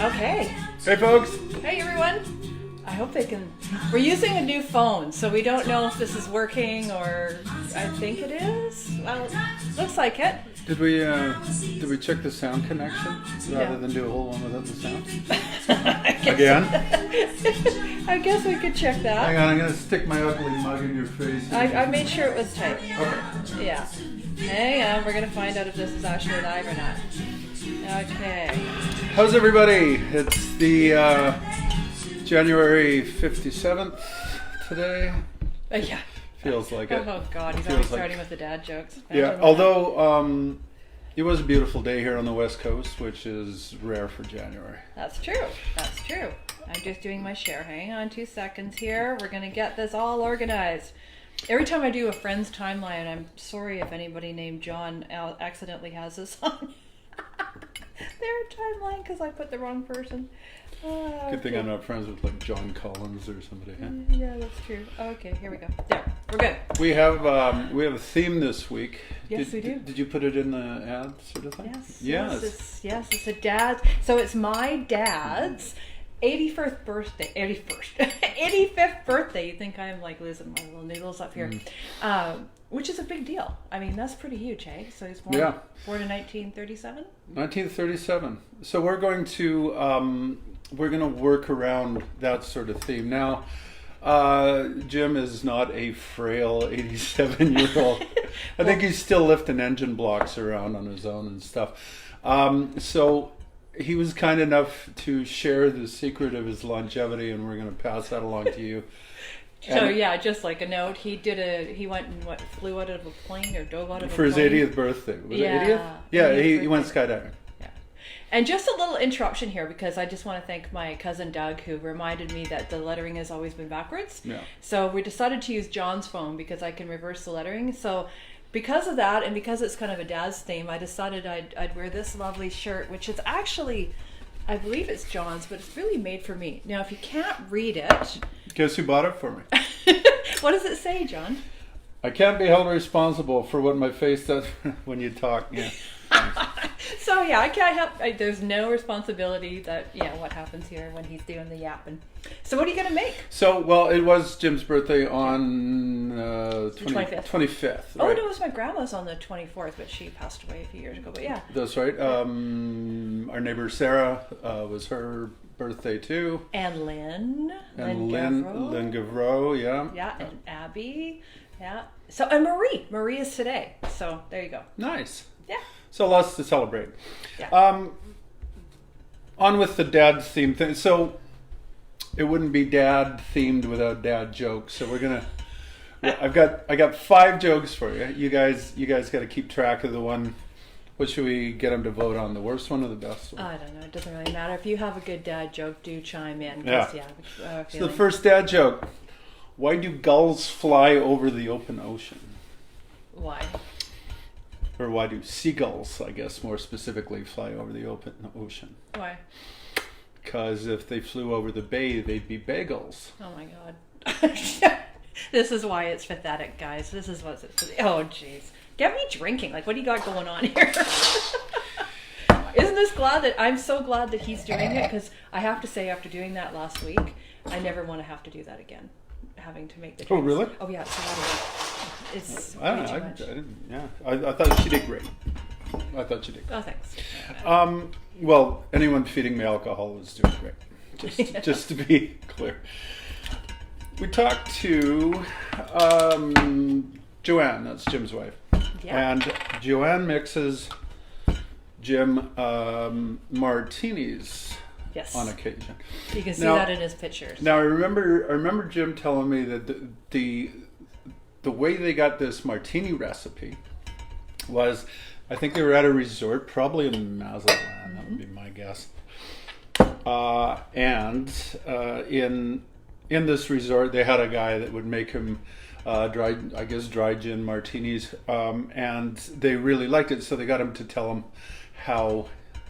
Okay. Hey folks! Hey everyone! I hope they can... We're using a new phone, so we don't know if this is working or... I think it is. Well, it looks like it. Did we check the sound connection rather than do a whole one without the sound? Again? I guess we could check that. Hang on, I'm going to stick my ugly mug in your face. I made sure it was tight. Okay. Yeah. Hang on, we're going to find out if this is actually live or not. Okay. How's everybody? It's the January 57th today. Yeah. Feels like it. Oh God, he's always starting with the dad jokes. Yeah, although it was a beautiful day here on the West Coast, which is rare for January. That's true. That's true. I'm just doing my share. Hang on 2 seconds here. We're going to get this all organized. Every time I do a friend's timeline, I'm sorry if anybody named John accidentally has this on their timeline because I put the wrong person. Good thing I'm not friends with like John Collins or somebody. Huh? Yeah, that's true. Okay, here we go. There, we're good. We have a theme this week. Yes, we do. Did you put it in the ad sort of thing? Yes. It's a dad. So it's my dad's 85th birthday. 85th birthday. You think I'm like losing my little noodles up here? Which is a big deal. I mean, that's pretty huge, eh? So he's born in 1937. 1937. So we're going to work around that sort of theme. Now, Jim is not a frail 87-year-old. I think he's still lifting engine blocks around on his own and stuff. So he was kind enough to share the secret of his longevity, and we're going to pass that along to you. So yeah, just like a note, he went and flew out of a plane or dove out of a plane. For his 80th birthday. Was it 80th? Yeah, he went skydiving. Yeah. And just a little interruption here because I just want to thank my cousin Doug who reminded me that the lettering has always been backwards. Yeah. So we decided to use John's phone because I can reverse the lettering. So because of that and because it's kind of a dad's theme, I decided I'd wear this lovely shirt, which is actually... I believe it's John's, but it's really made for me. Now, if you can't read it... Guess who bought it for me? What does it say, John? I can't be held responsible for what my face does when you talk. Yeah. So, yeah, I can't help... there's no responsibility that, what happens here when he's doing the yapping. So what are you going to make? So, well, it was Jim's birthday on 25th. Right? Oh, no, it was my grandma's on the 24th, but she passed away a few years ago. But yeah. That's right. Our neighbor Sarah was her birthday too. And Lynn. And Lynn Gavreau, yeah. Yeah, and Abby. Yeah. So, and Marie. Marie is today. So, there you go. Nice. Yeah. So, lots to celebrate. Yeah. On with the dad theme thing. So, it wouldn't be dad themed without dad jokes. So we're gonna. I got 5 jokes for you. You guys got to keep track of the one. What should we get them to vote on? The worst one or the best one? I don't know. It doesn't really matter. If you have a good dad joke, do chime in. Yeah. So the first dad joke. Why do gulls fly over the open ocean? Why? Or why do seagulls, I guess more specifically, fly over the open ocean? Why? Because if they flew over the bay, they'd be bagels. Oh my God. This is why it's pathetic, guys. This is what's it. Oh, jeez. Get me drinking. Like, what do you got going on here? Isn't this I'm so glad that he's doing it, because I have to say, after doing that last week, I never want to have to do that again. Having to make the drinks. Oh, really? Oh, yeah. It's a lot of work. It's I don't know. way too much. I thought she did great. I thought she did great. Oh, thanks. Well, anyone feeding me alcohol is doing great. Just to be clear. We talked to Joanne, that's Jim's wife. Yeah. And Joanne mixes Jim martinis on occasion. You can see that in his pictures. Now I remember Jim telling me that the way they got this martini recipe was, I think they were at a resort, probably in Mazatlan, that would be my guess. And in this resort, they had a guy that would make him dry gin martinis, and they really liked it, so they got him to tell them how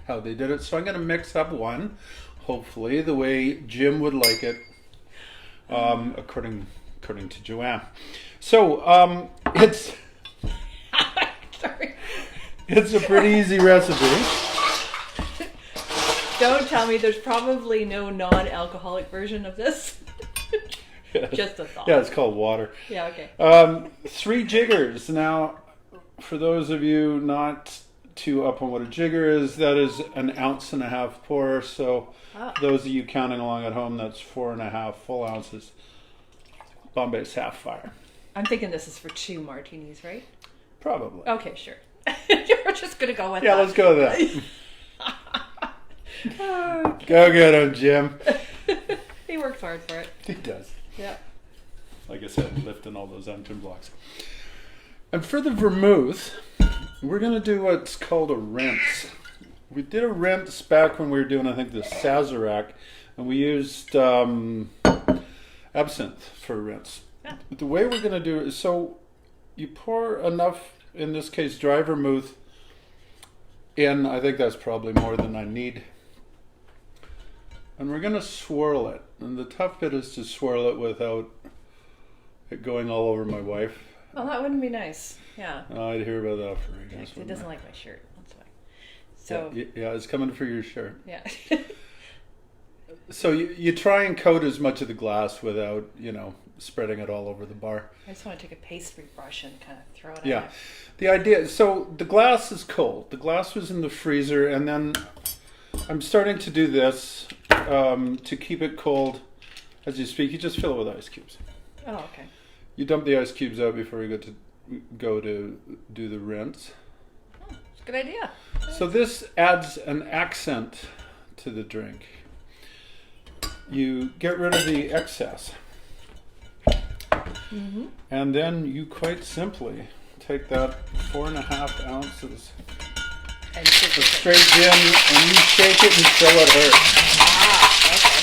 they did it. So I'm going to mix up one, hopefully the way Jim would like it, according to Joanne. So it's Sorry. It's a pretty easy recipe. Don't tell me there's probably no non-alcoholic version of this. Just a thought. Yeah, it's called water. Yeah, okay. 3 jiggers. Now, for those of you not too up on what a jigger is, that is 1.5 ounce pour. So those of you counting along at home, that's 4.5 full ounces. Bombay Sapphire. I'm thinking this is for 2 martinis, right? Probably. Okay, sure. You're just going to go with that. Yeah, let's go with that. Go get him, Jim. He works hard for it. He does. Yeah. Like I said, lifting all those engine blocks. And for the vermouth, we're going to do what's called a rinse. We did a rinse back when we were doing, I think, the Sazerac, and we used absinthe for a rinse. Yeah. But the way we're going to do it is, so you pour enough, in this case, dry vermouth in. I think that's probably more than I need. And we're going to swirl it. And the tough bit is to swirl it without it going all over my wife. Well, that wouldn't be nice. Yeah. I'd hear about that for ages. He doesn't like my shirt. That's why. So. Yeah, it's coming for your shirt. Yeah. So you try and coat as much of the glass without, spreading it all over the bar. I just want to take a pastry brush and kind of throw it Yeah. out. The idea, so the glass is cold. The glass was in the freezer, and then I'm starting to do this to keep it cold as you speak. You just fill it with ice cubes. Oh, okay. You dump the ice cubes out before you go to do the rinse. Oh, it's a good idea. So this adds an accent to the drink. You get rid of the excess. Mm-hmm. And then you quite simply take that 4.5 ounces And of straight gin and you shake it until it hurts. okay.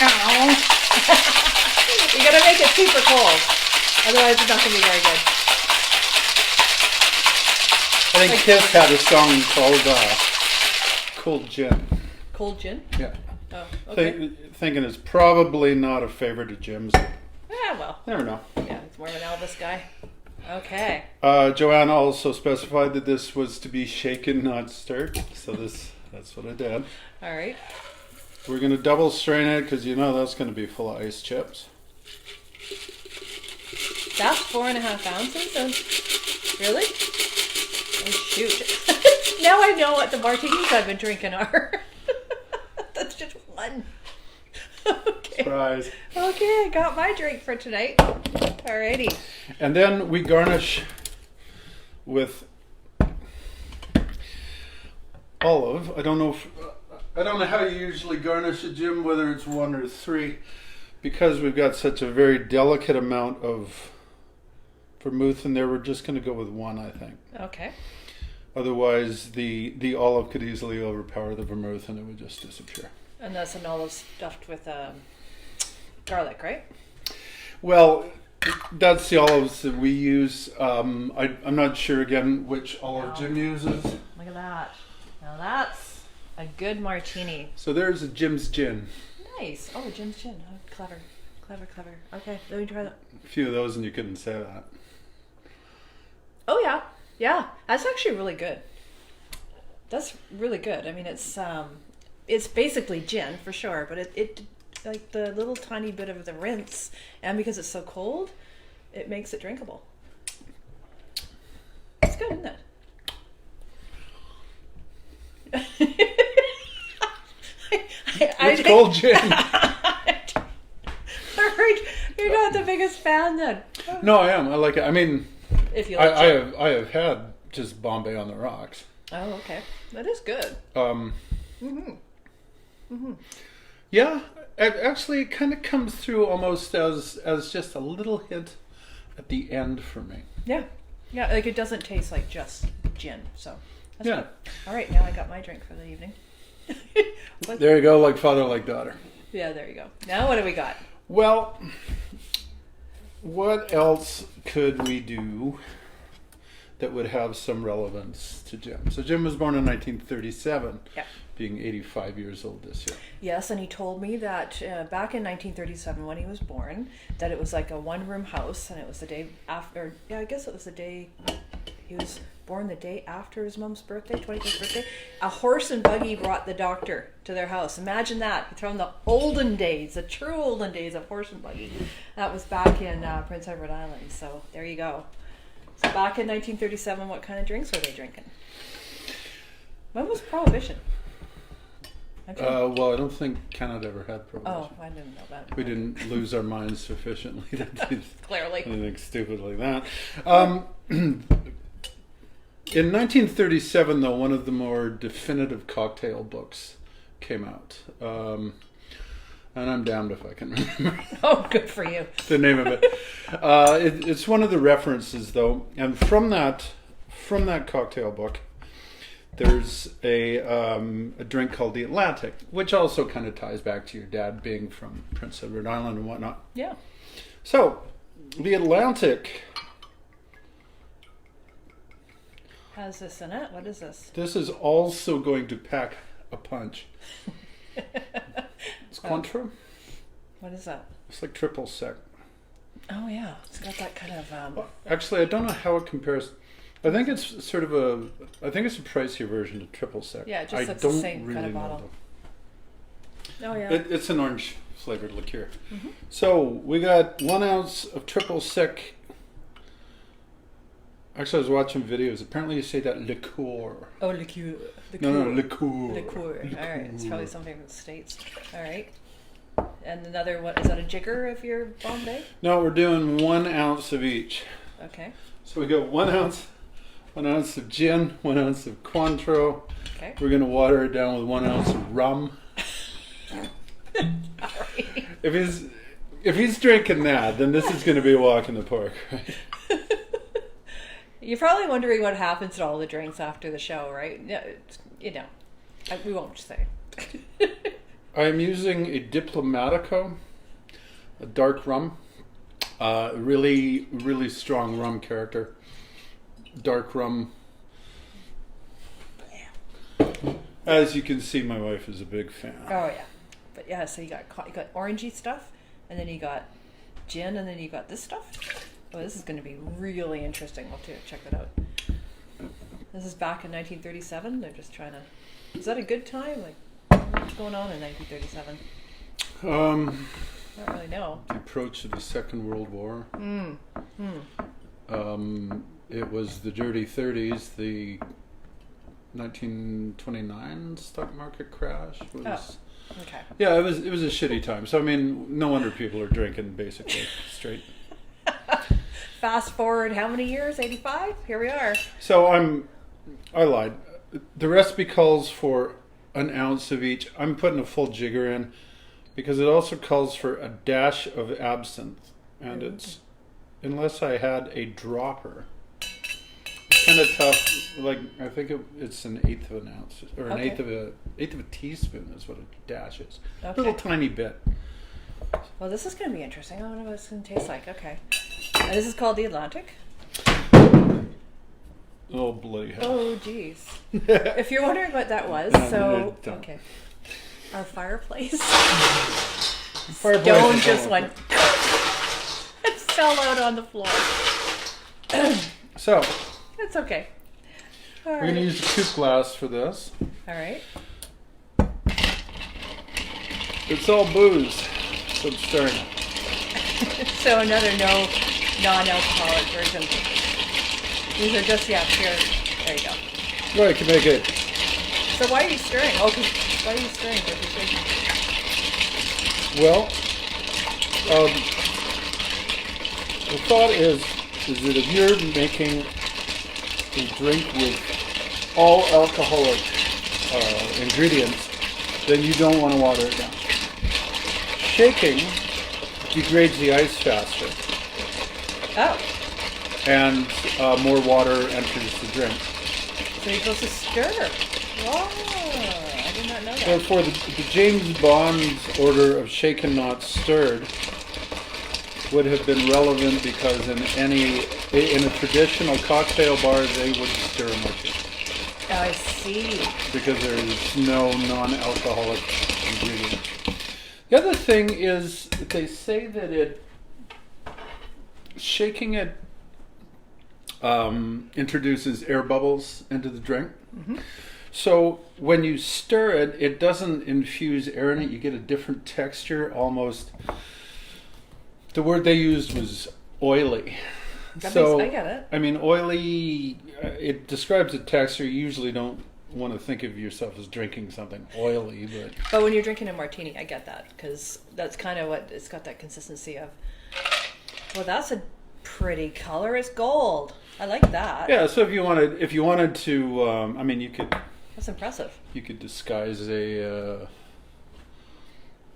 Ow. You gotta make it super cold. Otherwise it's not gonna be very good. I think Kiss had a song called Cold Gin. Cold gin? Yeah. Oh, okay. Thinking it's probably not a favorite of Jim's. Yeah, well. Never know. Yeah, it's more of an Elvis guy. Okay. Joanna also specified that this was to be shaken, not stirred. So that's what I did. All right. We're going to double strain it because that's going to be full of ice chips. That's 4.5 ounces of... Really? Oh, shoot. Now I know what the martinis I've been drinking are. That's just one. Okay. Surprise. Okay, I got my drink for tonight. Alrighty. And then we garnish with olive. I don't know how you usually garnish it, Jim, whether it's 1 or 3, because we've got such a very delicate amount of vermouth in there. We're just going to go with 1, I think. Okay. Otherwise, the olive could easily overpower the vermouth and it would just disappear. And that's an olive stuffed with garlic, right? Well, that's the olives that we use. I'm not sure, again, which olive Jim uses. Look at that. Now that's a good martini. So there's a Jim's Gin. Nice. Oh, Jim's gin. Oh, clever. Clever, clever. Okay, let me try that. A few of those and you couldn't say that. Oh, yeah. Yeah, that's actually really good. That's really good. I mean, it's basically gin for sure, but it like the little tiny bit of the rinse, and because it's so cold, it makes it drinkable. It's good, isn't it? It's cold gin. You're not the biggest fan then. No, I am. I like it. I mean, If you like I have had just Bombay on the rocks. Oh, okay. That is good. Yeah, actually, it kind of comes through almost as just a little hint at the end for me. Yeah. Yeah, like it doesn't taste like just gin, so that's Yeah. good. All right, now I got my drink for the evening. There you go, like father, like daughter. Yeah, there you go. Now what do we got? Well, what else could we do that would have some relevance to Jim? So Jim was born in 1937. Yeah. being 85 years old this year. Yes, and he told me that back in 1937 when he was born, that it was like a one-room house, and it was the day after, yeah, I guess it was the day, he was born the day after his mom's birthday, 25th birthday. A horse and buggy brought the doctor to their house. Imagine that, from the olden days, the true olden days of horse and buggy. That was back in Prince Edward Island, so there you go. So back in 1937, what kind of drinks were they drinking? When was Prohibition? Well, I don't think Canada ever had prohibition. Oh, I didn't know that. We didn't lose our minds sufficiently to do Clearly. anything stupid like that. In 1937, though, one of the more definitive cocktail books came out. And I'm damned if I can remember Oh, good for you. the name of it. It's one of the references, though. And from that cocktail book, there's a drink called the Atlantic, which also kind of ties back to your dad being from Prince Edward Island and whatnot. Yeah. So, the Atlantic, Has this in it? What is this? this is also going to pack a punch. It's Cointreu. What is that? It's like triple sec. Oh, yeah. It's got that kind of... Actually, I don't know how it compares. I think it's sort of I think it's a pricier version of triple sec. Yeah, it just I looks don't the same really kind of know, bottle. though. Oh, yeah. It's an orange flavored liqueur. Mm-hmm. So we got 1 ounce of triple sec. Actually, I was watching videos. Apparently, you say that liqueur. Oh, liqueur. No, liqueur. Liqueur. All right. It's probably something from the States. All right. And another one, is that a jigger if you're Bombay? No, we're doing 1 ounce of each. Okay. So we got 1 ounce of gin, 1 ounce of Cointreu. Okay. We're gonna water it down with 1 ounce of rum. All right. If he's drinking that, then this is gonna be a walk in the park, right? You're probably wondering what happens to all the drinks after the show, right? We won't say. I'm using a Diplomatico, a dark rum. Really, really strong rum character. Dark rum. As you can see, my wife is a big fan. Oh, yeah. But yeah, so you got orangey stuff, and then you got gin, and then you got this stuff. Oh, this is going to be really interesting. We'll have to check that out. This is back in 1937. They're just trying to... Is that a good time? Like, what's going on in 1937? I don't really know. The approach to the Second World War. It was the dirty 30s. The 1929 stock market crash was... Oh, okay. Yeah, it was a shitty time. So I mean, no wonder people are drinking basically straight. Fast forward how many years? 85? Here we are. So I lied. The recipe calls for 1 ounce of each. I'm putting a full jigger in because it also calls for a dash of absinthe, and it's, unless I had a dropper, it's kind of tough. Like I think it's an eighth of an ounce or an eighth of a teaspoon is what a dash is. Okay. A little tiny bit. Well, this is going to be interesting. I wonder what it's going to taste like. Okay. And this is called the Atlantic. Oh bloody hell! Oh, geez. If you're wondering what that was, so don't. okay. Our fireplace. Fireplace Stone is just all- went and fell out on the floor. So It's okay. All we're going to right. use a coupe glass for this. All right. It's all booze, so I'm stirring it. So another non-alcoholic version. These are just, yeah, here. There you go. Right, I can make it. So why are you stirring? Oh, why are you stirring? What are you shaking? Well, the thought is that if you're making a drink with all alcoholic ingredients, then you don't want to water it down. Shaking degrades the ice faster, Oh, and more water enters the drink. so you're supposed to stir. Whoa, I did not know that. Therefore, the James Bond order of shaken not stirred would have been relevant because in a traditional cocktail bar they would stir with you. I see. because there's no non-alcoholic ingredient. The other thing is that they say that shaking it introduces air bubbles into the drink. Mm-hmm. So when you stir it, it doesn't infuse air in it. You get a different texture, almost. The word they used was oily. I get it. I mean, oily, it describes a texture. You usually don't want to think of yourself as drinking something oily, But when you're drinking a martini, I get that, because that's kind of what it's got, that consistency of. Well, that's a pretty color. It's gold. I like that. Yeah, so if you wanted to, I mean, you could. That's impressive. You could disguise a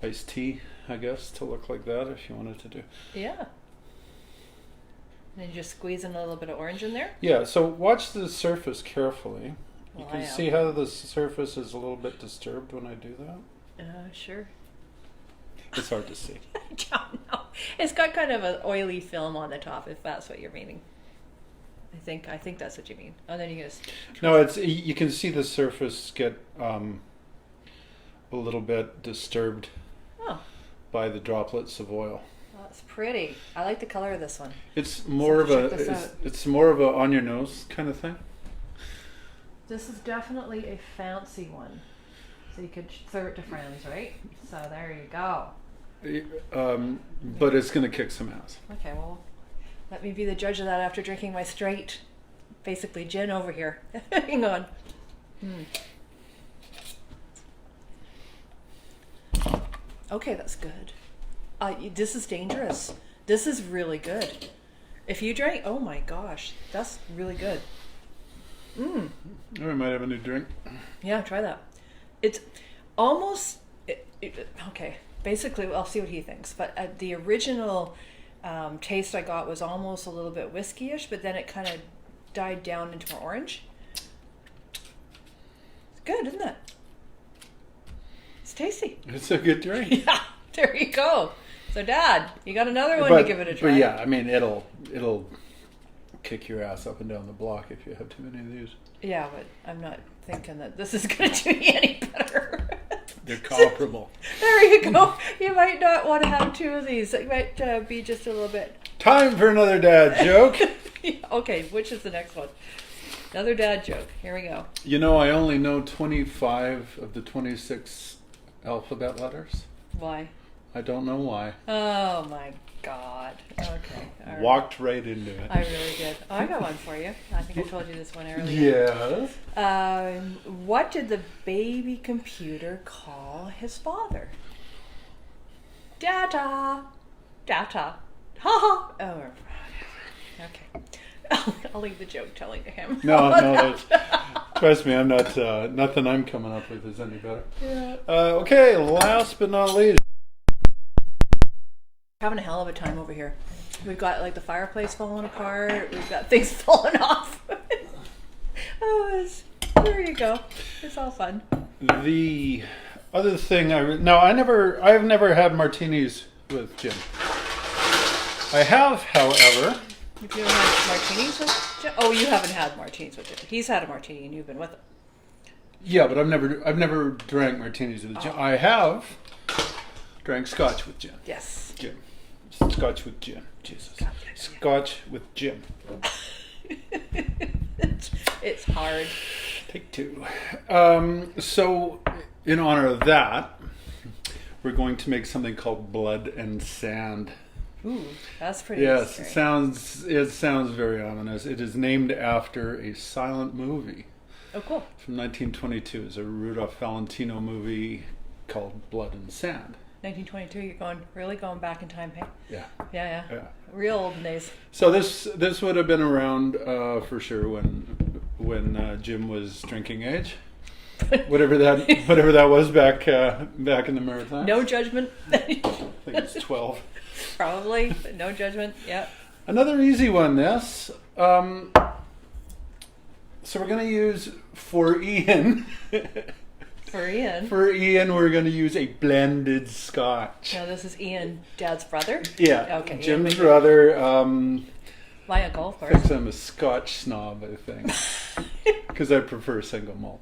iced tea, I guess, to look like that if you wanted to do. Yeah. And then you just squeeze in a little bit of orange in there. Yeah. So watch the surface carefully. Well, you can see how the surface is a little bit disturbed when I do that. Sure. It's hard to see. I don't know. It's got kind of an oily film on the top, if that's what you're meaning. I think that's what you mean. Oh, then you just. No, it's, you can see the surface get a little bit disturbed by the droplets of oil. Oh, that's pretty. I like the color of this one. It's more it's more of a on your nose kind of thing. This is definitely a fancy one. So you could serve it to friends, right? So there you go. But it's going to kick some ass. Okay, well, let me be the judge of that after drinking my straight, basically gin over here. Hang on. Okay, that's good. This is dangerous. This is really good. If you drank, oh my gosh, that's really good. Oh, I might have a new drink. Yeah, try that. It's almost, okay, basically I'll see what he thinks, but the original taste I got was almost a little bit whiskey-ish, but then it kind of died down into more orange. It's good, isn't it? It's tasty. It's a good drink. Yeah, there you go. So Dad, you got another one to give it a try. But yeah, I mean, it'll kick your ass up and down the block if you have too many of these. Yeah, but I'm not thinking that this is going to do me any better. They're comparable. There you go. You might not want to have two of these. It might be just a little bit. Time for another dad joke. Okay, which is the next one? Another dad joke. Here we go. You know, I only know 25 of the 26 alphabet letters. Why? I don't know why. Oh my God. Okay. All right. Walked right into it. I really did. Oh, I got one for you. I think I told you this one earlier. Yes. What did the baby computer call his father? Data. Data. Ha ha. Oh, okay. I'll leave the joke telling to him. No. Trust me, I'm not. Nothing I'm coming up with is any better. Yeah. Okay. Last but not least. Having a hell of a time over here. We've got like the fireplace falling apart. We've got things falling off. There you go. It's all fun. The other thing I've never had martinis with gin. I have, however. You've never had martinis with gin? Oh, you haven't had martinis with gin. He's had a martini and you've been with him. Yeah, but I've never drank martinis with gin. I have drank scotch with gin. Yes. Gin. Scotch with gin. Jesus. Scotch with gin. It's hard. Take two. So, in honor of that, we're going to make something called Blood and Sand. Ooh, that's pretty. Yes, scary. it sounds very ominous. It is named after a silent movie. Oh, cool. From 1922. It's a Rudolph Valentino movie called Blood and Sand. 1922. You're really going back in time, hey? Yeah. Yeah. Real olden days. So this would have been around for sure when Jim was drinking age, whatever that was back in the Maritime. No judgment. I think it's 12. Probably, but no judgment. Yep. Another easy one. This. So we're gonna use for Ian. For Ian. For Ian, we're going to use a blended Scotch. Now, this is Ian, Dad's brother? Yeah. Okay. Jim's brother. My uncle, of course. I'm a Scotch snob, I think. because I prefer single malt.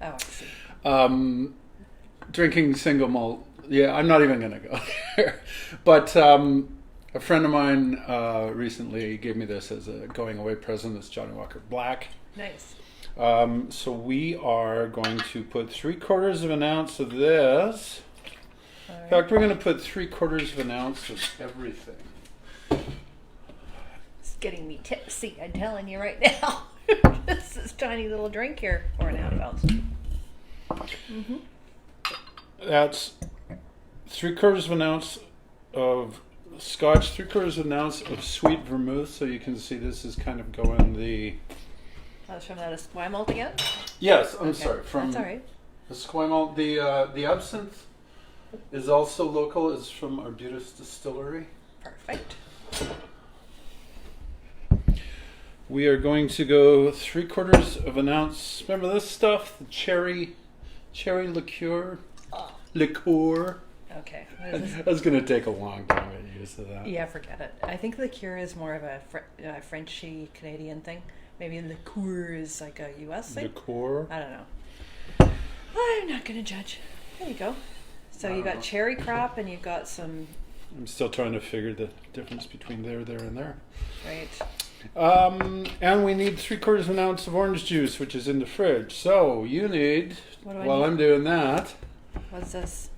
Oh, I see. Drinking single malt, yeah, I'm not even going to go there. But a friend of mine recently gave me this as a going away present. It's Johnny Walker Black. Nice. So we are going to put 3/4 of an ounce of this. All right. In fact, we're going to put 3/4 of an ounce of everything. It's getting me tipsy, I'm telling you right now. This is tiny little drink here, 4.5 ounce. Mm-hmm. That's 3/4 of an ounce of Scotch, 3/4 of an ounce of sweet vermouth. So you can see this is kind of going the. That's from that Esquire malt again? Yes, I'm Okay. sorry. From That's all right. the Esquire malt. The Absinthe is also local. It's from Arbutus Distillery. Perfect. We are going to go 3/4 of an ounce. Remember this stuff? The cherry liqueur. Oh. Liqueur. Okay. What is this? That's going to take a long time to get used to that. Yeah, forget it. I think liqueur is more of a Frenchy Canadian thing. Maybe liqueur is like a U.S. thing. Liqueur. I don't know. I'm not going to judge. There you go. So you got cherry crop and you've got some. I'm still trying to figure the difference between there, and there. Right. And we need 3/4 of an ounce of orange juice, which is in the fridge. So you need, What do I while need? I'm doing that. What's this?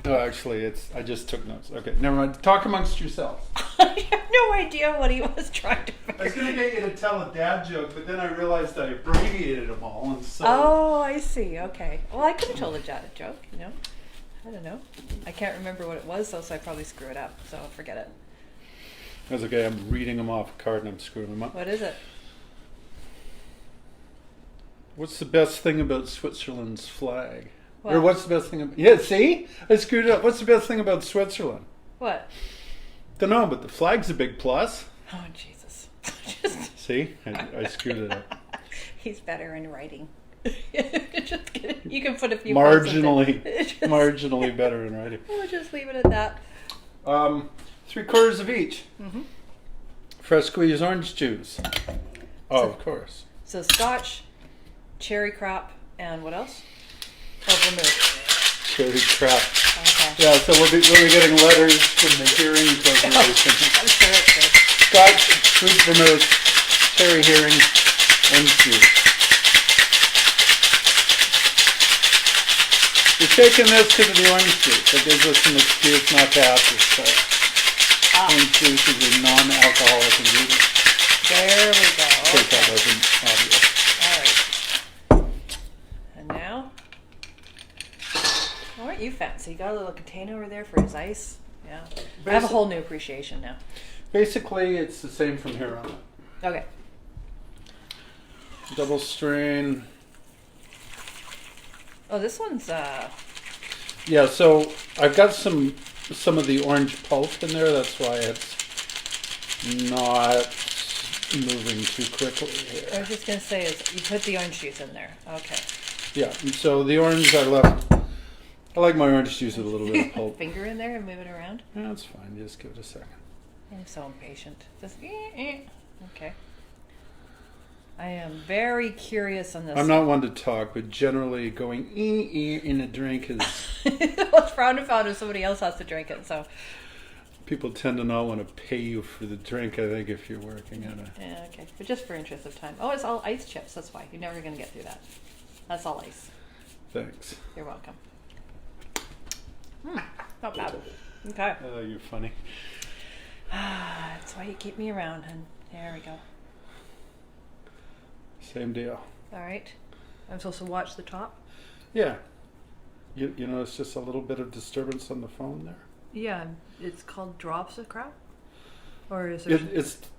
Oh, actually, I just took notes. Okay, never mind. Talk amongst yourselves. I have no idea what he was trying to I was figure. going to get you to tell a dad joke, but then I realized I abbreviated them all, and so. Oh, I see. Okay. Well, I could have told a joke, you know. I don't know. I can't remember what it was, though, so I probably screw it up. So forget it. That's okay. I'm reading them off a card and I'm screwing them up. What is it? What's the best thing about Switzerland's flag? What? Or what's the best thing about... Yeah, see? I screwed it up. What's the best thing about Switzerland? What? Don't know, but the flag's a big plus. Oh, Jesus. See? I screwed it up. He's better in writing. Just kidding. You can put a few Marginally. Just- Marginally better in writing. We'll just leave it at that. 3/4 of each. Mm-hmm. Fresh squeezed orange juice. Oh, of course. So Scotch, cherry crop, and what else? Oh, vermouth. Cherry crap. Okay. Yeah, so we'll be getting letters from the Heering Corporation. I'm sure it's good. Scotch, sweet vermouth, cherry Heering, orange juice. We're taking this because of the orange juice. It gives us an excuse not to have this. Orange juice is a non-alcoholic ingredient. There we go. In case that Okay. wasn't obvious. All right. And now, oh, aren't you fancy? You got a little container over there for his ice. Yeah. I have a whole new appreciation now. Basically, it's the same from here on out. Okay. Double strain. Oh, this one's Yeah, so I've got some of the orange pulp in there. That's why it's not moving too quickly I here. was just gonna say is you put the orange juice in there. Okay. Yeah, and so the orange I left. I like my orange juice with a little bit of pulp. Finger in there and move it around. Yeah, that's fine. Just give it a second. I'm so impatient. Just okay. I am very curious on this. I'm not one to talk, but generally going in a drink is Well, it's frowned upon if somebody else has to drink it. So people tend to not want to pay you for the drink. I think if you're working at a yeah, okay. But just for interest of time. Oh, it's all ice chips. That's why you're never gonna get through that. That's all ice. thanks. You're welcome. Not bad. Okay. Oh, you're funny. That's why you keep me around, and there we go. Same deal. All right. I'm supposed to watch the top. Yeah. You know, it's just a little bit of disturbance on the phone there. Yeah, it's called drops of crap. Or is there?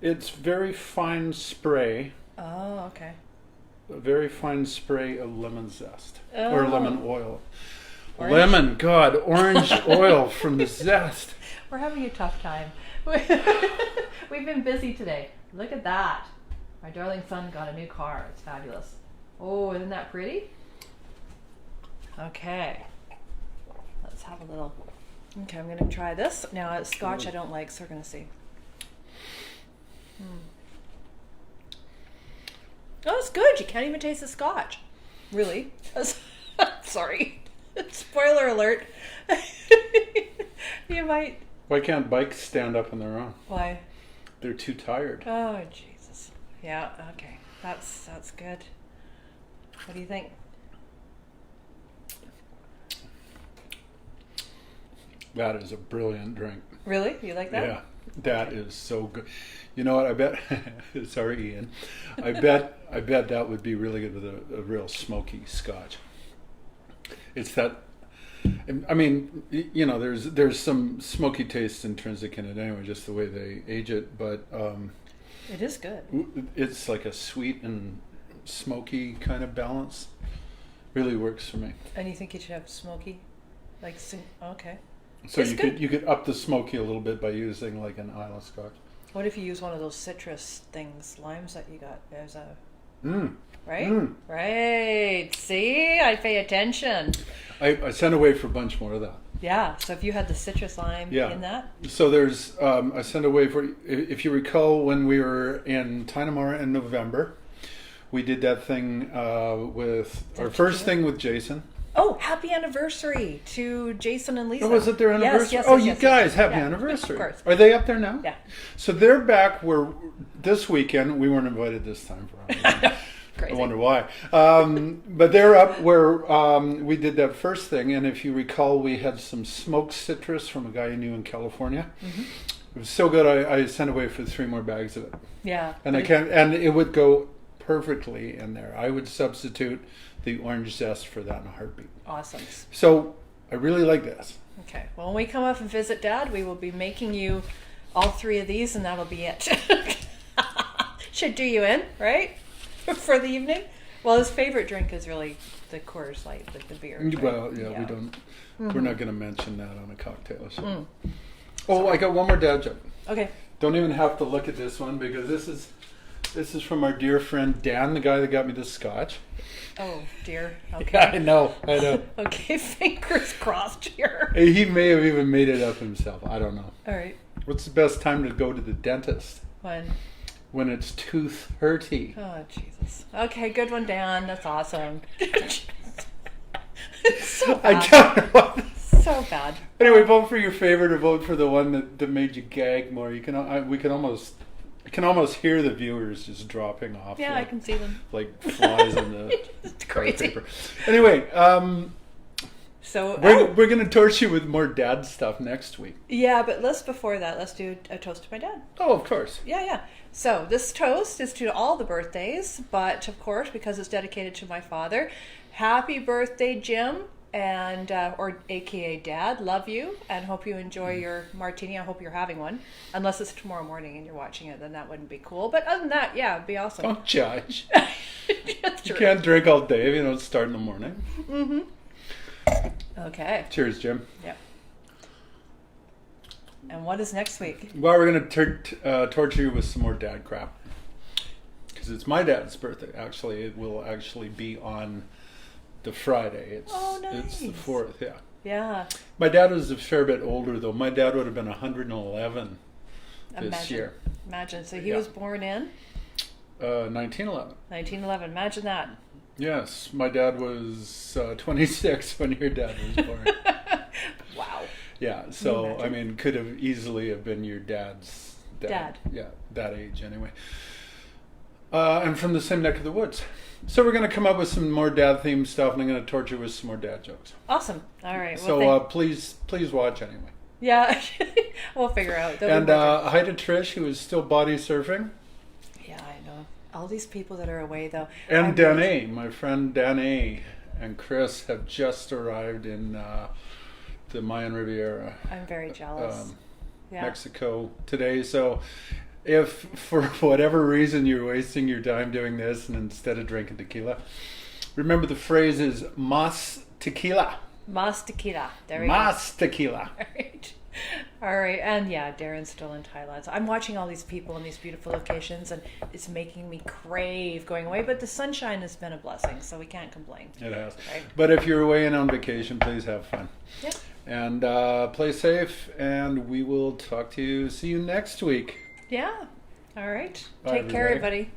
It's very fine spray, Oh, okay. a very fine spray of lemon zest or Oh. lemon oil. Orange? Lemon, God, orange oil from the zest. We're having a tough time. We've been busy today. Look at that. My darling son got a new car. It's fabulous. Oh, isn't that pretty? Okay. Let's have a little. Okay, I'm going to try this. Now, Scotch I don't like, so we're going to see. Oh, it's good. You can't even taste the Scotch. Really? Sorry. Spoiler alert. You might. Why can't bikes stand up on their own? Why? They're too tired. Oh, Jesus. Yeah, okay. That's good. What do you think? That is a brilliant drink. Really? You like that? Yeah, that is so good. You know what? I bet. Sorry, Ian. I bet that would be really good with a real smoky Scotch. It's that. I mean, you know, there's some smoky taste intrinsic in it anyway, just the way they age it. But it is good. it's like a sweet and smoky kind of balance. Really works for me. And you think you should have smoky, like okay. So It's good. you could up the smoky a little bit by using like an Isla Scotch. What if you use one of those citrus things, limes that you got? There's a right, Mm. right. See, I pay attention. I sent away for a bunch more of that. Yeah. So if you had the citrus lime in that, So there's I sent away for, if you recall when we were in Tynamara in November, we did that thing with our first thing with Jason. oh, happy anniversary to Jason and Lisa. Oh, was it their anniversary? Yes, oh, yes, you yes, guys, yes. happy Yeah, anniversary. Of course. Are they up there now? Yeah. So they're back where this weekend, we weren't invited this time for I Crazy. wonder why. But they're up where we did that first thing, and if you recall, we had some smoked citrus from a guy I knew in California. Mm-hmm. It was so good, I sent away for 3 more bags of it. Yeah. And and it would go perfectly in there. I would substitute the orange zest for that in a heartbeat. Awesome. So I really like this. Okay. Well, when we come up and visit Dad, we will be making you all 3 of these, and that'll be it. Should do you in, right? For the evening. Well, his favorite drink is really the Coors Light, like the beer. Right? Well, yeah, we don't. We're not going to mention that on a cocktail show. Mm. Oh, I got one more dad joke. Okay. Don't even have to look at this one because this is from our dear friend Dan, the guy that got me the Scotch. Oh dear. Okay. Yeah, I know. Okay, fingers crossed here. He may have even made it up himself. I don't know. All right. What's the best time to go to the dentist? When it's tooth hurty. Oh Jesus. Okay, good one, Dan. That's awesome. It's so I bad. don't know. So bad. Anyway, vote for your favorite or vote for the one that made you gag more. You can we can almost hear the viewers just dropping off. Yeah, I can see them. Like flies in the It's toilet crazy. paper. Anyway, So we're gonna torch you with more dad stuff next week. yeah, but before that, let's do a toast to my dad. Oh, of course. Yeah. So this toast is to all the birthdays, but of course, because it's dedicated to my father, happy birthday, Jim, and or AKA Dad. Love you, and hope you enjoy your martini. I hope you're having one, unless it's tomorrow morning and you're watching it. Then that wouldn't be cool. But other than that, yeah, it'd be awesome. Don't judge. That's You true. can't drink all day if you don't start in the morning. Mm-hmm. Okay. Cheers, Jim. Yep. And what is next week? Well, we're gonna torture you with some more dad crap because it's my dad's birthday. Actually, it will actually be on the Friday. It's the 4th. Yeah. Yeah. My dad was a fair bit older though. My dad would have been 111 this year. Imagine. So he Yeah. was born in 1911. 1911. Imagine that. Yes, my dad was 26 when your dad was born. Wow. Yeah, so Imagine. I mean, could have easily have been your dad's Dad. Yeah, that age anyway. And from the same neck of the woods. So we're going to come up with some more dad themed stuff, and I'm going to torture you with some more dad jokes. Awesome. All right. So please watch anyway. yeah, we'll figure out. And hi to Trish, who is still body surfing. Yeah, I know. All these people that are away though. And Danae, my friend Danae and Chris have just arrived in the Mayan Riviera, I'm very jealous. Yeah. Mexico today. So if for whatever reason you're wasting your time doing this and instead of drinking tequila, remember the phrase is mas tequila. Mas tequila. There we go. Mas tequila. All right. All right. And yeah, Darren's still in Thailand. So I'm watching all these people in these beautiful locations, and it's making me crave going away. But the sunshine has been a blessing, so we can't complain. It has. Right. But if you're away and on vacation, please have fun. Yep. And play safe, and we will see you next week. Yeah. All right. Bye, Take care, everybody. everybody.